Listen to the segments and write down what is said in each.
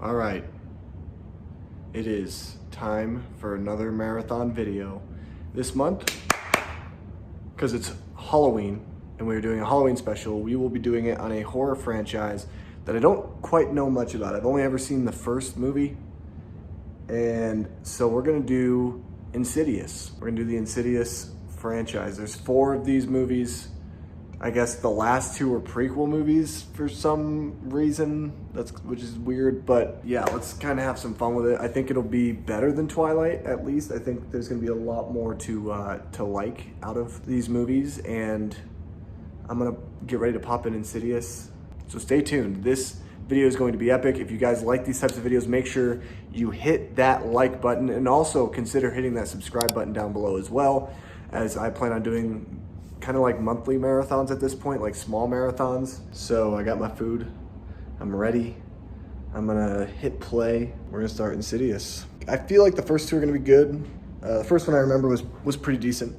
All right, it is time for another marathon video. This month, because it's Halloween and we're doing a Halloween special, we will be doing it on a horror franchise that I don't quite know much about. I've only ever seen the first movie, and so we're gonna do Insidious. We're gonna do the Insidious franchise. There's 4 of these movies. I guess the last 2 were prequel movies for some reason, which is weird, but yeah, let's kind of have some fun with it. I think it'll be better than Twilight, at least. I think there's gonna be a lot more to like out of these movies, and I'm gonna get ready to pop in Insidious. So stay tuned. This video is going to be epic. If you guys like these types of videos, make sure you hit that like button and also consider hitting that subscribe button down below as well, as I plan on doing kind of like monthly marathons at this point, like small marathons. So I got my food, I'm ready. I'm gonna hit play. We're gonna start Insidious. I feel like the first 2 are gonna be good. The first one I remember was pretty decent.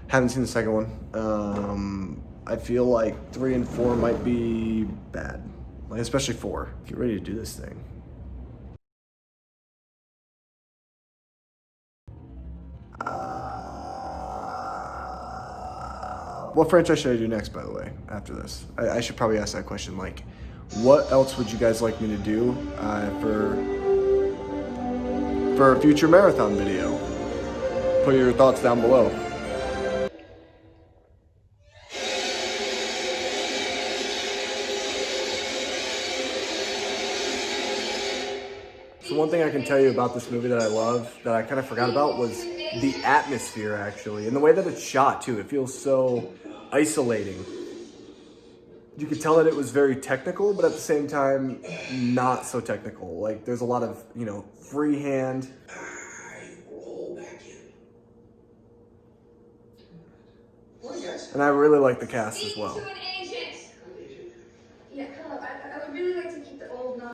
Haven't seen the second one. I feel like 3 and 4 might be bad, like especially 4. Get ready to do this thing. What franchise should I do next, by the way, after this? I should probably ask that question. Like, what else would you guys like me to do for a future marathon video? Put your thoughts down below. So one thing I can tell you about this movie that I love, that I kind of forgot about, was the atmosphere, actually, and the way that it's shot too. It feels so isolating. You could tell that it was very technical, but at the same time, not so technical. Like, there's a lot of, freehand. And I really like the cast as well.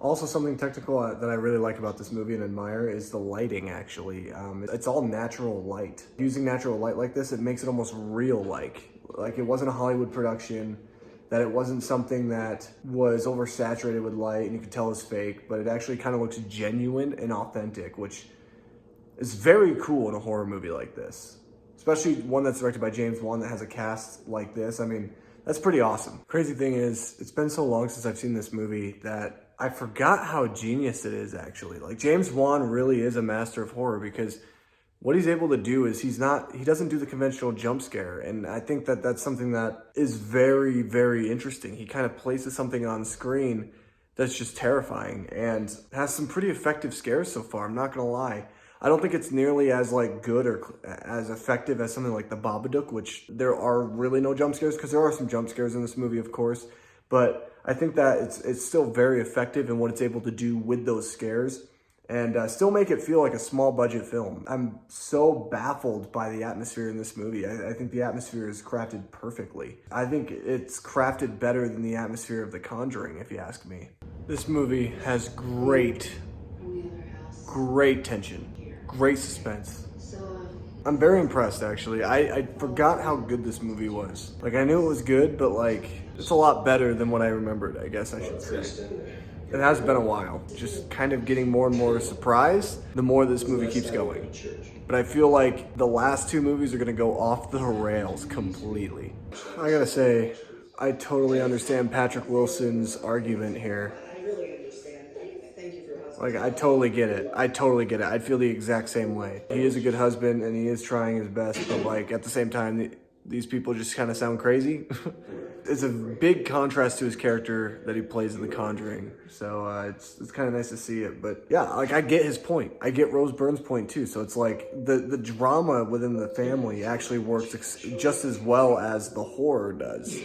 Also, something technical that I really like about this movie and admire is the lighting, actually. It's all natural light. Using natural light like this, it makes it almost real-like. Like, it wasn't a Hollywood production, that it wasn't something that was oversaturated with light and you could tell is fake, but it actually kind of looks genuine and authentic, which is very cool in a horror movie like this. Especially one that's directed by James Wan that has a cast like this. I mean, that's pretty awesome. Crazy thing is, it's been so long since I've seen this movie that I forgot how genius it is, actually. Like, James Wan really is a master of horror, because what he's able to do is he doesn't do the conventional jump scare. And I think that that's something that is very, very interesting. He kind of places something on screen that's just terrifying and has some pretty effective scares so far. I'm not gonna lie. I don't think it's nearly as good or as effective as something like The Babadook, which there are really no jump scares, because there are some jump scares in this movie, of course. But I think that it's still very effective in what it's able to do with those scares, and still make it feel like a small budget film. I'm so baffled by the atmosphere in this movie. I think the atmosphere is crafted perfectly. I think it's crafted better than the atmosphere of The Conjuring, if you ask me. This movie has great tension, great suspense. I'm very impressed, actually. I forgot how good this movie was. Like, I knew it was good, but like, it's a lot better than what I remembered, I guess I should say. It has been a while. Just kind of getting more and more surprised the more this movie keeps going. But I feel like the last 2 movies are gonna go off the rails completely. I gotta say, I totally understand Patrick Wilson's argument here. Like, I totally get it. I feel the exact same way. He is a good husband and he is trying his best, but like, at the same time, these people just kind of sound crazy. It's a big contrast to his character that he plays in The Conjuring. So it's kind of nice to see it. But yeah, like, I get his point. I get Rose Byrne's point too. So it's like the drama within the family actually works just as well as the horror does.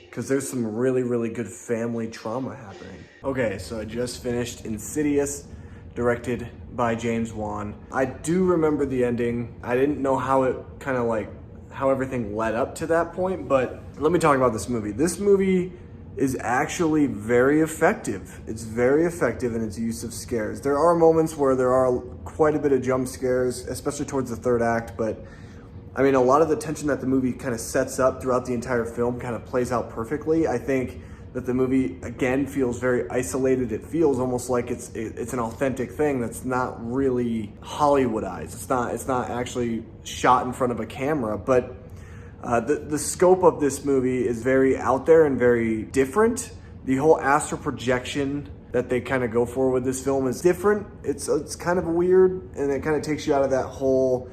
Because there's some really, really good family trauma happening. Okay, so I just finished Insidious, directed by James Wan. I do remember the ending. I didn't know how it how everything led up to that point, but let me talk about this movie. This movie is actually very effective. It's very effective in its use of scares. There are moments where there are quite a bit of jump scares, especially towards the 3rd act, but I mean, a lot of the tension that the movie kind of sets up throughout the entire film kind of plays out perfectly. I think that the movie, again, feels very isolated. It feels almost like it's an authentic thing that's not really Hollywoodized. It's not actually shot in front of a camera, but the scope of this movie is very out there and very different. The whole astral projection that they kind of go for with this film is different. It's kind of weird, and it kind of takes you out of that whole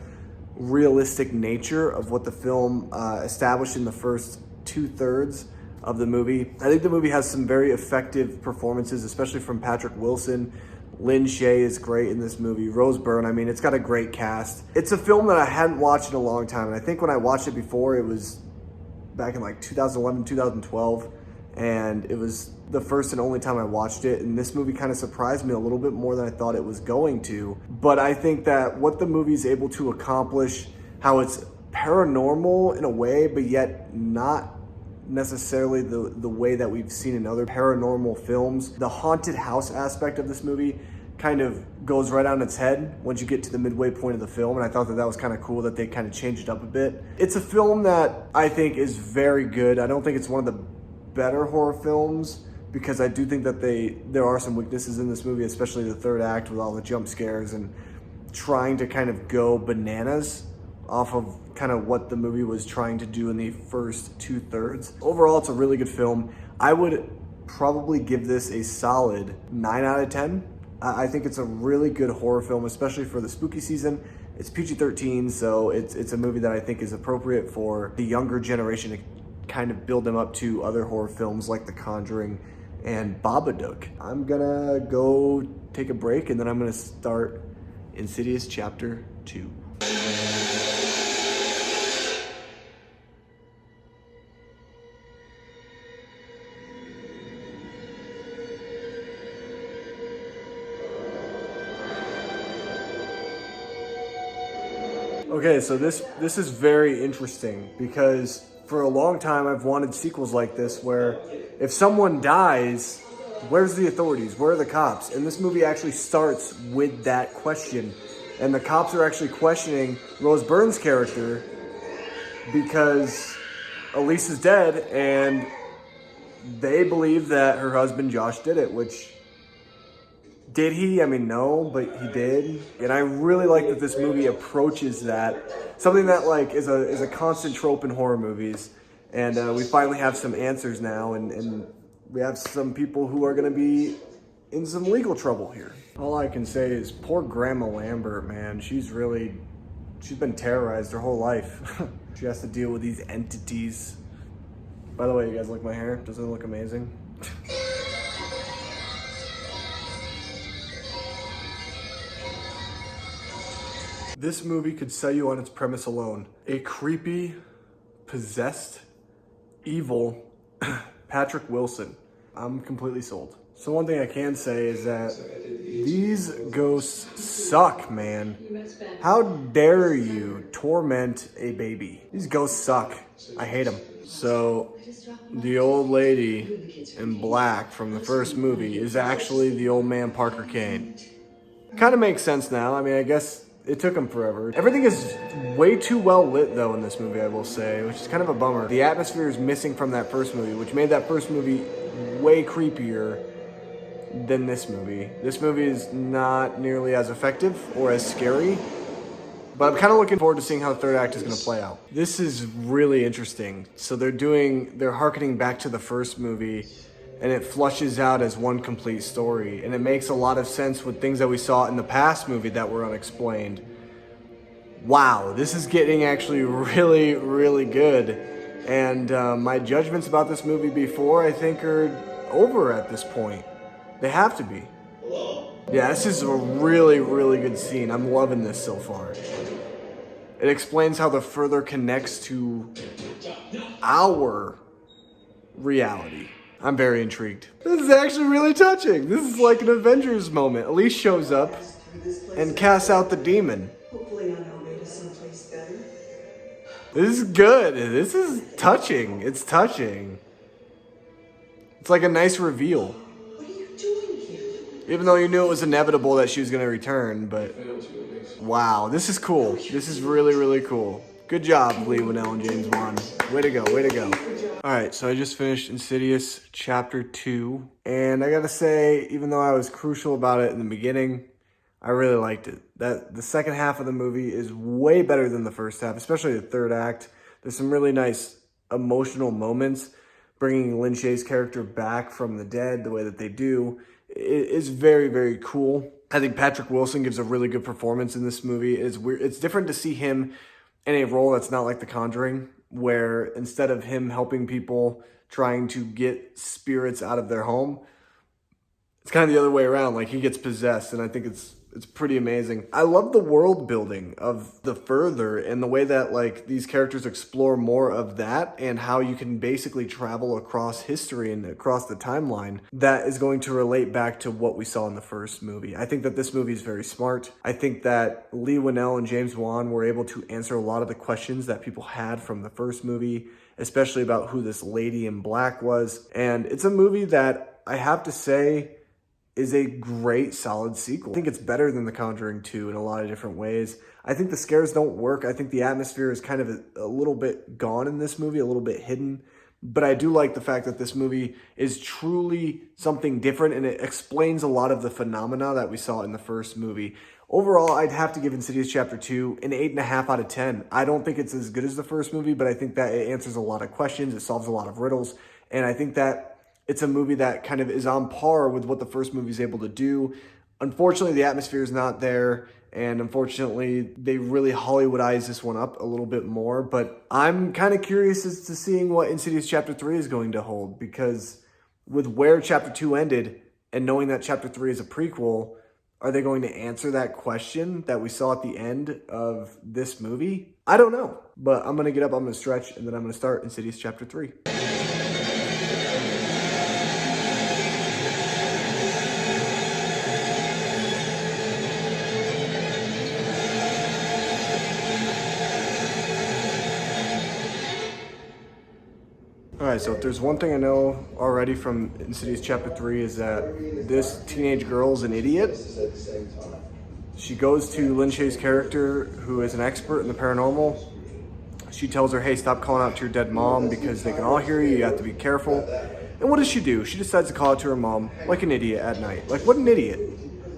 realistic nature of what the film established in the first 2/3 of the movie. I think the movie has some very effective performances, especially from Patrick Wilson. Lin Shaye is great in this movie. Rose Byrne, I mean, it's got a great cast. It's a film that I hadn't watched in a long time, and I think when I watched it before, it was back in like 2011, 2012, and it was the first and only time I watched it, and this movie kind of surprised me a little bit more than I thought it was going to. But I think that what the movie's able to accomplish, how it's paranormal in a way, but yet not necessarily the way that we've seen in other paranormal films. The haunted house aspect of this movie kind of goes right on its head once you get to the midway point of the film, and I thought that was kind of cool that they kind of changed it up a bit. It's a film that I think is very good. I don't think it's one of the better horror films, because I do think that there are some weaknesses in this movie, especially the third act with all the jump scares and trying to kind of go bananas off of kind of what the movie was trying to do in the first 2/3. Overall, it's a really good film. I would probably give this a solid 9 out of 10. I think it's a really good horror film, especially for the spooky season. It's PG-13, so it's a movie that I think is appropriate for the younger generation to kind of build them up to other horror films like The Conjuring and Babadook. I'm gonna go take a break, and then I'm gonna start Insidious Chapter 2. Okay, so this is very interesting, because for a long time I've wanted sequels like this where if someone dies, where's the authorities? Where are the cops? And this movie actually starts with that question. And the cops are actually questioning Rose Byrne's character because Elise is dead, and they believe that her husband Josh did it, which... Did he? I mean, no, but he did. And I really like that this movie approaches that. Something that like is a constant trope in horror movies. And we finally have some answers now, and we have some people who are going to be in some legal trouble here. All I can say is poor Grandma Lambert, man. She's been terrorized her whole life. She has to deal with these entities. By the way, you guys like my hair? Doesn't it look amazing? This movie could sell you on its premise alone. A creepy, possessed, evil Patrick Wilson. I'm completely sold. So one thing I can say is that these ghosts suck, man. How dare you torment a baby? These ghosts suck. I hate them. So the old lady in black from the first movie is actually the old man Parker Kane. Kind of makes sense now. I mean, I guess it took him forever. Everything is way too well lit, though, in this movie, I will say, which is kind of a bummer. The atmosphere is missing from that first movie, which made that first movie way creepier than this movie. This movie is not nearly as effective or as scary, but I'm kind of looking forward to seeing how the third act is going to play out. This is really interesting. So they're harkening back to the first movie, and it flushes out as one complete story. And it makes a lot of sense with things that we saw in the past movie that were unexplained. Wow, this is getting actually really, really good. And my judgments about this movie before, I think, are over at this point. They have to be. Yeah, this is a really, really good scene. I'm loving this so far. It explains how the further connects to our reality. I'm very intrigued. This is actually really touching. This is like an Avengers moment. Elise shows up and casts out the demon. Hopefully on our way to someplace better. This is good. This is touching. It's touching. It's like a nice reveal. What are you doing here? Even though you knew it was inevitable that she was going to return, but... Wow, this is cool. This is really, really cool. Good job, Lee Winnell and James Wan. Way to go, way to go. Alright, so I just finished Insidious Chapter 2, and I gotta say, even though I was crucial about it in the beginning, I really liked it. That the second half of the movie is way better than the first half, especially the third act. There's some really nice emotional moments. Bringing Lin Shaye's character back from the dead the way that they do is very, very cool. I think Patrick Wilson gives a really good performance in this movie. It's weird. It's different to see him in a role that's not like The Conjuring, where instead of him helping people trying to get spirits out of their home, it's kind of the other way around. Like, he gets possessed, and I think it's pretty amazing. I love the world building of The Further and the way that like these characters explore more of that and how you can basically travel across history and across the timeline that is going to relate back to what we saw in the first movie. I think that this movie is very smart. I think that Lee Winnell and James Wan were able to answer a lot of the questions that people had from the first movie, especially about who this lady in black was. And it's a movie that I have to say is a great, solid sequel. I think it's better than The Conjuring 2 in a lot of different ways. I think the scares don't work. I think the atmosphere is kind of a little bit gone in this movie, a little bit hidden. But I do like the fact that this movie is truly something different, and it explains a lot of the phenomena that we saw in the first movie. Overall, I'd have to give Insidious Chapter 2 an 8.5 out of 10. I don't think it's as good as the first movie, but I think that it answers a lot of questions, it solves a lot of riddles, and I think that it's a movie that kind of is on par with what the first movie is able to do. Unfortunately, the atmosphere is not there, and unfortunately, they really Hollywoodized this one up a little bit more, but I'm kind of curious as to seeing what Insidious Chapter 3 is going to hold, because with where Chapter 2 ended, and knowing that Chapter 3 is a prequel, are they going to answer that question that we saw at the end of this movie? I don't know, but I'm going to get up, I'm going to stretch, and then I'm going to start Insidious Chapter 3. Alright, so if there's one thing I know already from Insidious Chapter 3 is that this teenage girl is an idiot. She goes to Lin Shaye's character, who is an expert in the paranormal. She tells her, hey, stop calling out to your dead mom because they can all hear you, you have to be careful. And what does she do? She decides to call out to her mom like an idiot at night. Like, what an idiot.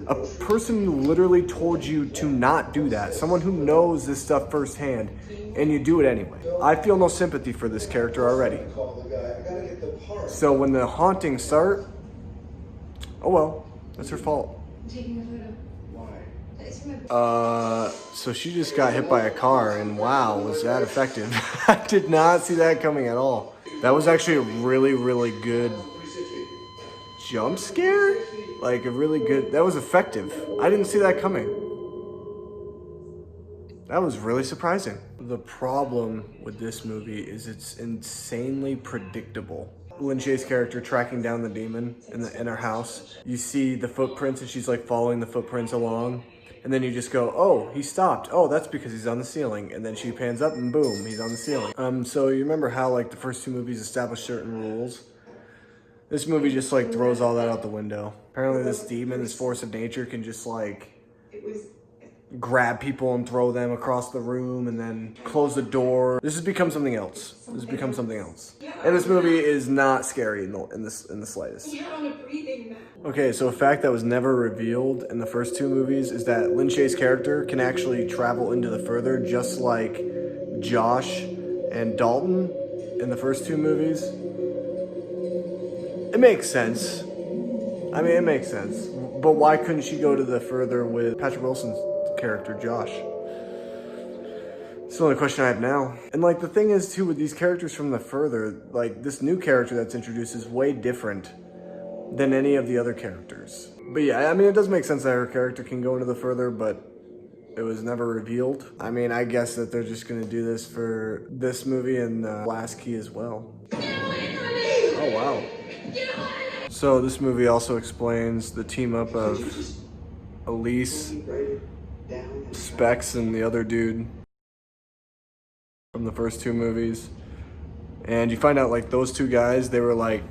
A person who literally told you to not do that. Someone who knows this stuff firsthand, and you do it anyway. I feel no sympathy for this character already. So when the hauntings start, oh well, that's her fault. So she just got hit by a car, and wow, was that effective. I did not see that coming at all. That was actually a really, really good jump scare. Like a really good, that was effective. I didn't see that coming. That was really surprising. The problem with this movie is it's insanely predictable. Lin Shaye's character tracking down the demon in her house. You see the footprints and she's like following the footprints along. And then you just go, oh, he stopped. Oh, that's because he's on the ceiling. And then she pans up and boom, he's on the ceiling. So you remember how like the first two movies established certain rules? This movie just like throws all that out the window. Apparently this demon, this force of nature can just like grab people and throw them across the room and then close the door. This has become something else. This has become something else. And this movie is not scary in the slightest. Okay, so a fact that was never revealed in the first two movies is that Lin Shaye's character can actually travel into the further, just like Josh and Dalton in the first two movies. It makes sense. I mean, it makes sense. But why couldn't she go to the further with Patrick Wilson's character, Josh? It's the only question I have now. And like the thing is too, with these characters from the further, like this new character that's introduced is way different than any of the other characters. But yeah, I mean, it does make sense that her character can go into the further, but it was never revealed. I mean, I guess that they're just gonna do this for this movie and Last Key as well. Oh wow. So this movie also explains the team up of Elise, Specs, and the other dude from the first two movies. And you find out like those two guys, they were like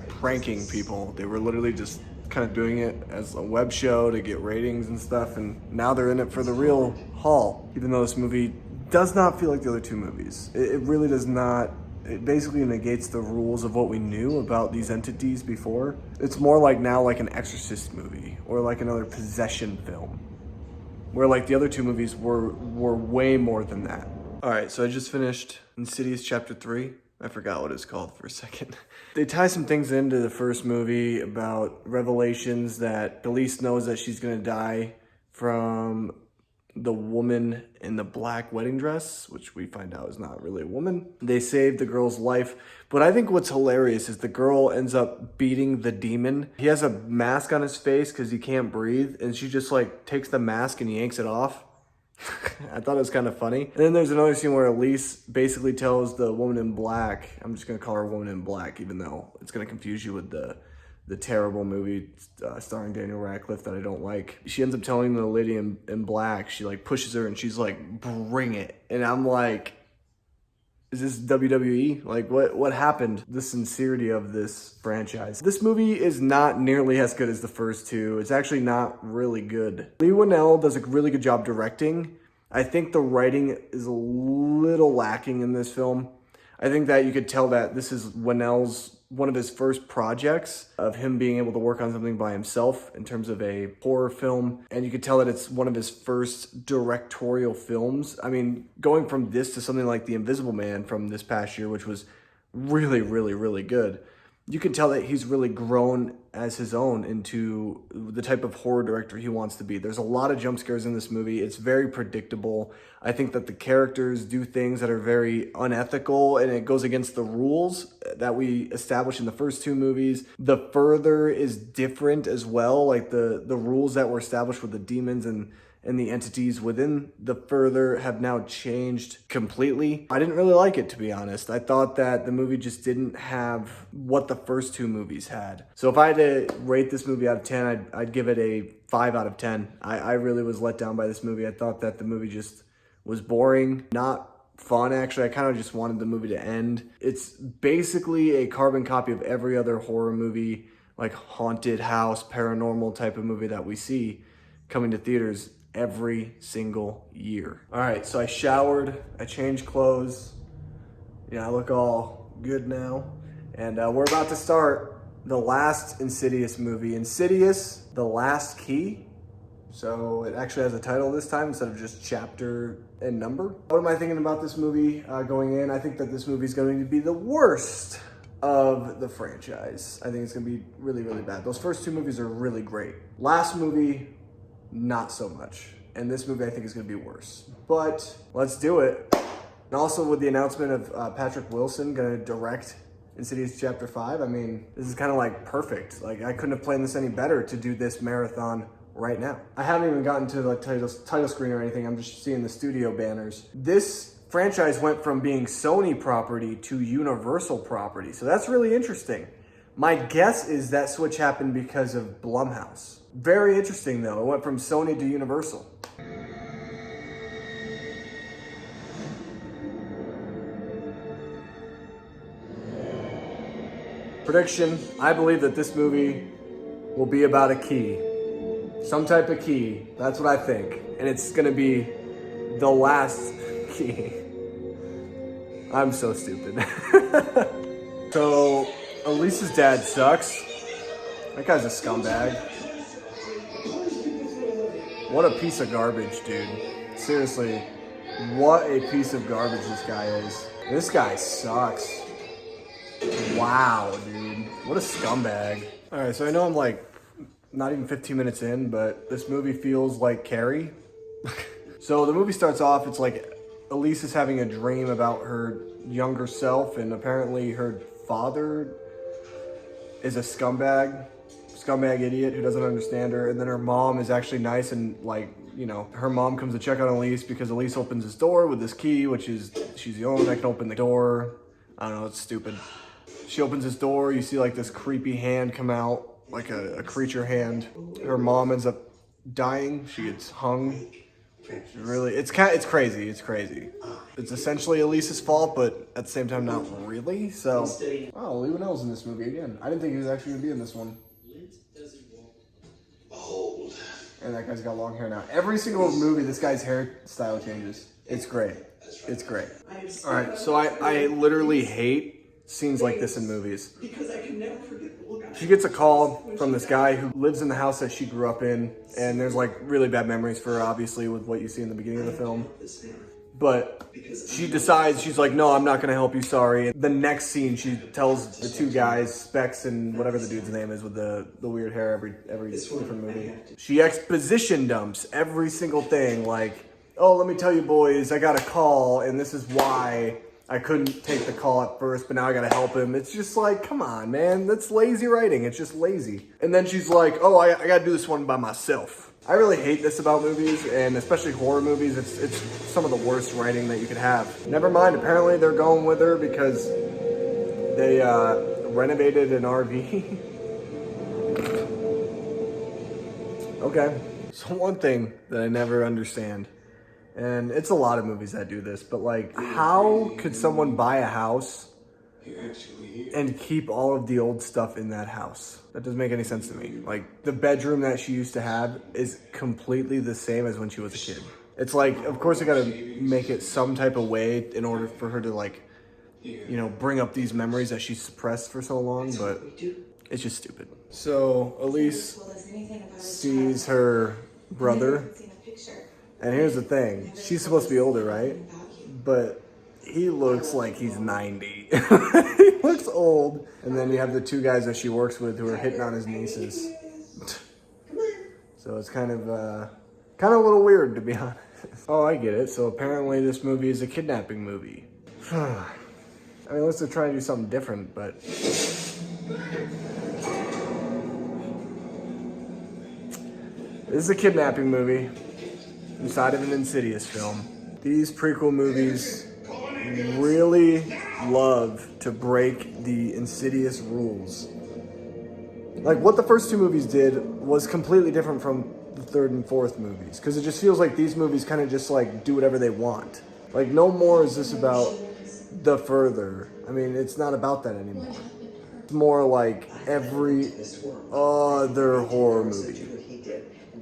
pranking people. They were literally just kind of doing it as a web show to get ratings and stuff. And now they're in it for the real haul. Even though this movie does not feel like the other two movies. It really does not it basically negates the rules of what we knew about these entities before. It's more like now like an Exorcist movie or like another possession film, where like the other two movies were way more than that. All right, so I just finished Insidious Chapter 3. I forgot what it's called for a second. They tie some things into the first movie about revelations that Elise knows that she's gonna die from the woman in the black wedding dress, which we find out is not really a woman. They saved the girl's life. But I think what's hilarious is the girl ends up beating the demon. He has a mask on his face because he can't breathe, and she just like takes the mask and yanks it off. I thought it was kind of funny. And then there's another scene where Elise basically tells the woman in black, I'm just gonna call her Woman in Black, even though it's gonna confuse you with the terrible movie starring Daniel Radcliffe that I don't like. She ends up telling the lady in black, she like pushes her and she's like, bring it. And I'm like, is this WWE? Like what happened? The sincerity of this franchise. This movie is not nearly as good as the first two. It's actually not really good. Leigh Whannell does a really good job directing. I think the writing is a little lacking in this film. I think that you could tell that this is Whannell's one of his first projects of him being able to work on something by himself in terms of a horror film. And you could tell that it's one of his first directorial films. I mean, going from this to something like The Invisible Man from this past year, which was really, really, really good. You can tell that he's really grown as his own into the type of horror director he wants to be. There's a lot of jump scares in this movie. It's very predictable. I think that the characters do things that are very unethical, and it goes against the rules that we established in the first two movies. The Further is different as well. Like the rules that were established with the demons and the entities within The Further have now changed completely. I didn't really like it, to be honest. I thought that the movie just didn't have what the first two movies had. So if I had to rate this movie out of 10, I'd give it a 5 out of 10. I really was let down by this movie. I thought that the movie just was boring, not fun actually. I kind of just wanted the movie to end. It's basically a carbon copy of every other horror movie, like haunted house, paranormal type of movie that we see coming to theaters every single year. All right, so I showered, I changed clothes. I look all good now. And we're about to start the last Insidious movie, Insidious, The Last Key. So it actually has a title this time instead of just chapter and number. What am I thinking about this movie going in? I think that this movie is going to be the worst of the franchise. I think it's going to be really, really bad. Those first two movies are really great. Last movie, not so much. And this movie I think is going to be worse. But let's do it. And also with the announcement of Patrick Wilson going to direct Insidious Chapter 5, I mean, this is kind of like perfect. Like I couldn't have planned this any better to do this marathon right now. I haven't even gotten to the title screen or anything. I'm just seeing the studio banners. This franchise went from being Sony property to Universal property. So that's really interesting. My guess is that switch happened because of Blumhouse. Very interesting though. It went from Sony to Universal. Prediction, I believe that this movie will be about a key. Some type of key. That's what I think. And it's gonna be the last key. I'm so stupid. So, Elise's dad sucks. That guy's a scumbag. What a piece of garbage, dude. Seriously, what a piece of garbage this guy is. This guy sucks. Wow, dude. What a scumbag. All right, so I know I'm like not even 15 minutes in, but this movie feels like Carrie. So the movie starts off, it's like Elise is having a dream about her younger self, and apparently her father is a scumbag idiot who doesn't understand her. And then her mom is actually nice and like, her mom comes to check on Elise because Elise opens this door with this key, which is, she's the only one that can open the door. I don't know, it's stupid. She opens this door, you see like this creepy hand come out, like a creature hand. Her mom ends up dying, she gets hung. It's crazy, it's crazy. It's essentially Elise's fault, but at the same time not really, so. Oh, Leigh Whannell's in this movie again. I didn't think he was actually gonna be in this one. And that guy's got long hair now. Every single movie, this guy's hairstyle changes. It's great. It's great. I am All right, so I literally hate scenes like this in movies. because I can never forget the look on She gets a call from this guy who lives in the house that she grew up in, and there's like really bad memories for her, obviously, with what you see in the beginning of the film. But she decides, she's like, no, I'm not gonna help you, sorry. And the next scene, she tells the two guys, Specs and whatever the dude's name is with the weird hair every different movie. She exposition dumps every single thing, like, oh, let me tell you boys, I got a call, and this is why I couldn't take the call at first, but now I gotta help him. It's just like, come on, man, that's lazy writing, it's just lazy. And then she's like, oh, I gotta do this one by myself. I really hate this about movies, and especially horror movies. It's some of the worst writing that you could have. Never mind, apparently they're going with her because they renovated an RV. Okay, so one thing that I never understand, and it's a lot of movies that do this, but like, how could someone buy a house and keep all of the old stuff in that house? That doesn't make any sense to me. Like, the bedroom that she used to have is completely the same as when she was a kid. It's like, of course I gotta make it some type of way in order for her to like, you know, bring up these memories that she suppressed for so long, but it's just stupid. So Elise sees her brother, and here's the thing, she's supposed to be older, right? But he looks like he's 90. He looks old. And then you have the two guys that she works with who are hitting on his nieces. So it's kind of a little weird, to be honest. Oh, I get it. So apparently this movie is a kidnapping movie. I mean, unless they're trying to do something different, but this is a kidnapping movie inside of an Insidious film. These prequel movies really love to break the Insidious rules. Like, what the first two movies did was completely different from the third and fourth movies, because it just feels like these movies kind of just like do whatever they want. Like, no more is this about the further. I mean, it's not about that anymore. It's more like every other horror movie.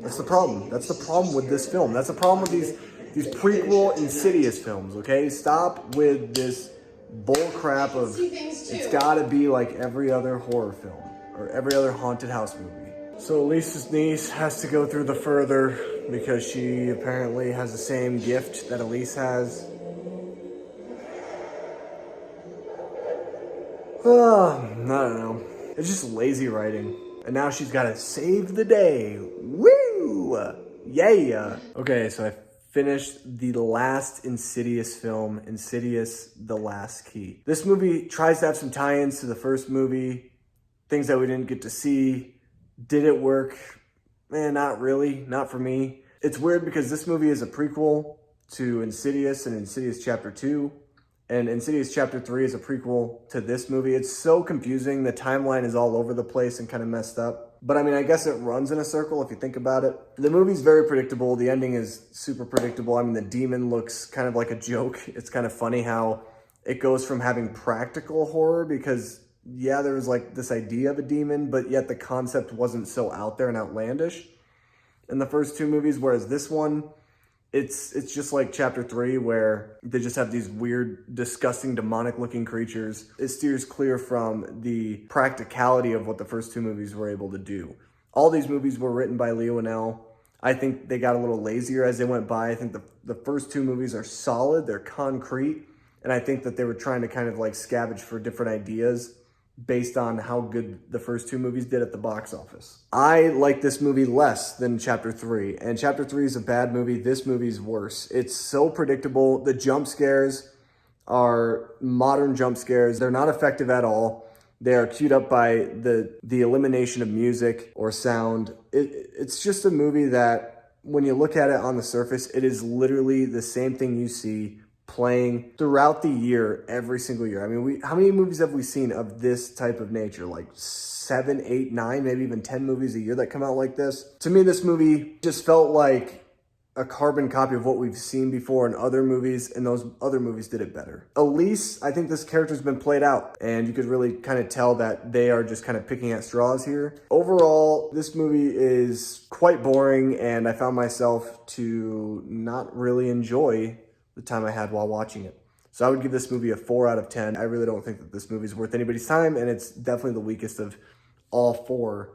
That's the problem. That's the problem with this film. That's the problem with these prequel Insidious films, okay? Stop with this bull crap of it's gotta be like every other horror film or every other haunted house movie. So Elise's niece has to go through the further because she apparently has the same gift that Elise has. I don't know. It's just lazy writing. And now she's gotta save the day. Woo! Yeah! Okay, so I finished the last Insidious film, Insidious: The Last Key. This movie tries to have some tie-ins to the first movie, things that we didn't get to see. Did it work? Not really, not for me. It's weird because this movie is a prequel to Insidious and Insidious Chapter 2, and Insidious Chapter 3 is a prequel to this movie. It's so confusing. The timeline is all over the place and kind of messed up. But I mean, I guess it runs in a circle if you think about it. The movie's very predictable. The ending is super predictable. I mean, the demon looks kind of like a joke. It's kind of funny how it goes from having practical horror because, yeah, there was like this idea of a demon, but yet the concept wasn't so out there and outlandish in the first two movies, whereas this one, it's just like Chapter 3 where they just have these weird, disgusting, demonic-looking creatures. It steers clear from the practicality of what the first two movies were able to do. All these movies were written by Leo and Elle. I think they got a little lazier as they went by. I think the first two movies are solid, they're concrete, and I think that they were trying to kind of like scavenge for different ideas based on how good the first two movies did at the box office. I like this movie less than Chapter 3, and Chapter 3 is a bad movie. This movie's worse. It's so predictable. The jump scares are modern jump scares. They're not effective at all. They are queued up by the elimination of music or sound. It's just a movie that, when you look at it on the surface, it is literally the same thing you see playing throughout the year, every single year. I mean, how many movies have we seen of this type of nature? Like 7, 8, 9, maybe even 10 movies a year that come out like this. To me, this movie just felt like a carbon copy of what we've seen before in other movies, and those other movies did it better. Elise, I think this character's been played out, and you could really kind of tell that they are just kind of picking at straws here. Overall, this movie is quite boring, and I found myself to not really enjoy the time I had while watching it. So I would give this movie a 4 out of 10. I really don't think that this movie is worth anybody's time, and it's definitely the weakest of all 4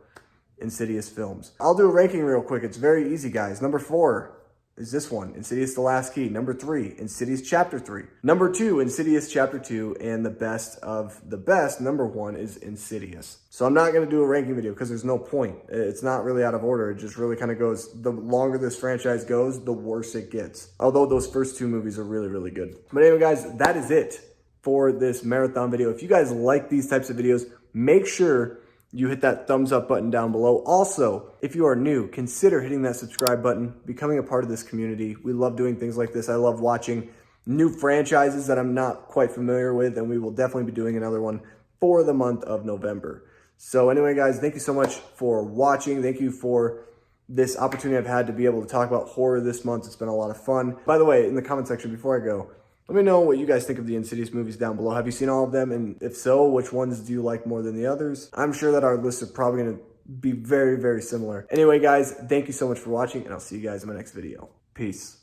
Insidious films. I'll do a ranking real quick. It's very easy, guys. Number 4 is this one, Insidious The Last Key. Number 3, Insidious Chapter 3. Number 2, Insidious Chapter 2. And the best of the best, number 1, is Insidious. So I'm not going to do a ranking video because there's no point. It's not really out of order. It just really kind of goes, the longer this franchise goes, the worse it gets. Although those first 2 movies are really, really good. But anyway, guys, that is it for this marathon video. If you guys like these types of videos, make sure you hit that thumbs up button down below. Also, if you are new, consider hitting that subscribe button, becoming a part of this community. We love doing things like this. I love watching new franchises that I'm not quite familiar with, and we will definitely be doing another one for the month of November. So anyway, guys, thank you so much for watching. Thank you for this opportunity I've had to be able to talk about horror this month. It's been a lot of fun. By the way, in the comment section before I go, let me know what you guys think of the Insidious movies down below. Have you seen all of them? And if so, which ones do you like more than the others? I'm sure that our lists are probably going to be very, very similar. Anyway, guys, thank you so much for watching, and I'll see you guys in my next video. Peace.